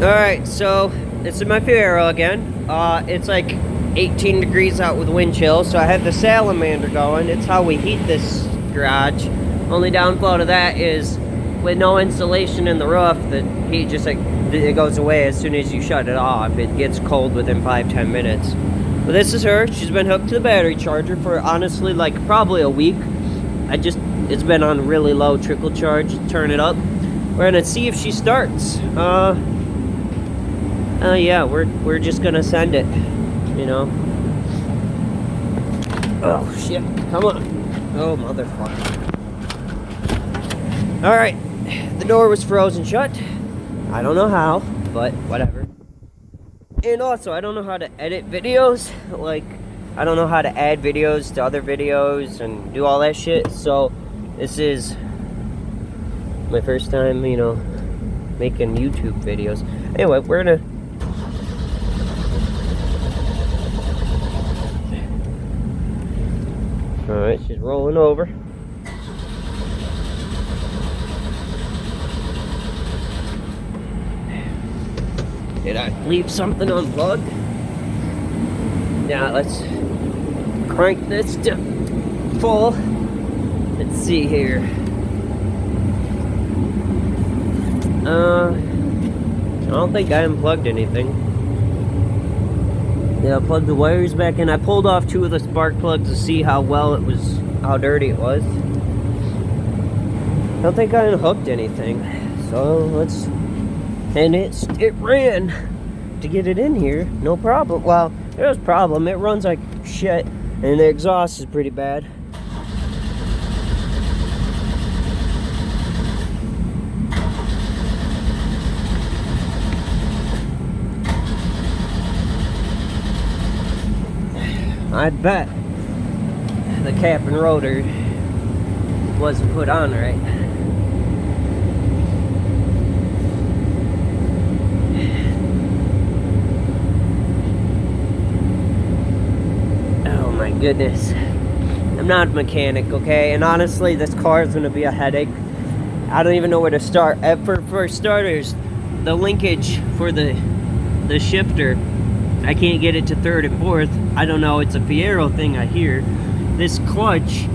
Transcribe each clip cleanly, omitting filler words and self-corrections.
Alright, so this is my fiero again. It's like 18 degrees out with wind chill, so I have the salamander going. It's how we heat this garage. Only downfall to that is with no insulation in the roof, the heat just like it goes away as soon as you shut it off. It gets cold within 5-10 minutes. But this is her. She's been hooked to the battery charger for honestly like probably a week. It's been on really low trickle charge. Turn it up. We're gonna see if she starts. Yeah, we're just gonna send it, you know. Oh shit! Come on! Oh motherfucker! All right, the door was frozen shut. I don't know how, but whatever. And also, I don't know how to edit videos. Like, I don't know how to add videos to other videos and do all that shit. So, this is my first time, you know, making YouTube videos. Anyway, we're gonna. Alright, she's rolling over. Did I leave something unplugged? Now let's crank this to full. Let's see here. I don't think I unplugged anything. Yeah, I plugged the wires back in. I pulled off 2 of the spark plugs to see how dirty it was. I don't think I unhooked anything. So let's, and it ran to get it in here, no problem. Well, there was a problem. It runs like shit, and the exhaust is pretty bad. I bet the cap and rotor wasn't put on right. Oh my goodness. I'm not a mechanic, okay? And honestly, this car is gonna be a headache. I don't even know where to start. For starters, the linkage for the shifter, I can't get it to 3rd and 4th. I don't know, it's a Fiero thing I hear. This clutch,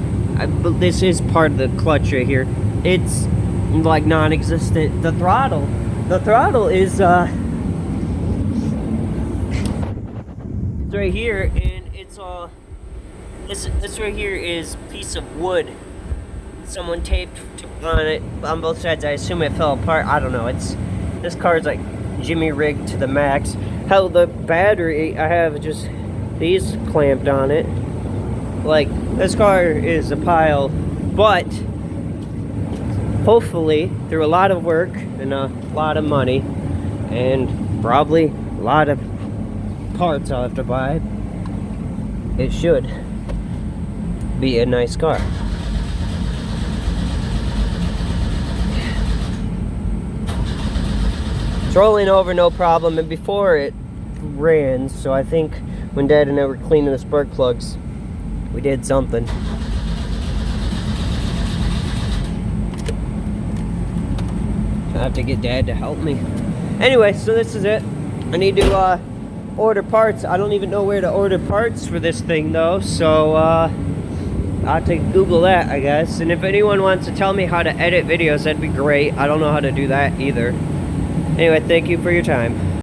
this is part of the clutch right here. It's like non-existent. The throttle is it's right here, and it's this right here is a piece of wood. Someone taped on it on both sides. I assume it fell apart. I don't know. This car's like Jimmy rigged to the max. Hell, the battery, I have just these clamped on it. Like, this car is a pile, but hopefully, through a lot of work and a lot of money, and probably a lot of parts I'll have to buy, it should be a nice car. It's rolling over no problem, and before it ran, so I think when Dad and I were cleaning the spark plugs, we did something. I have to get Dad to help me. Anyway, so this is it. I need to order parts. I don't even know where to order parts for this thing though, so I'll have to Google that, I guess. And if anyone wants to tell me how to edit videos, that'd be great. I don't know how to do that either. Anyway, thank you for your time.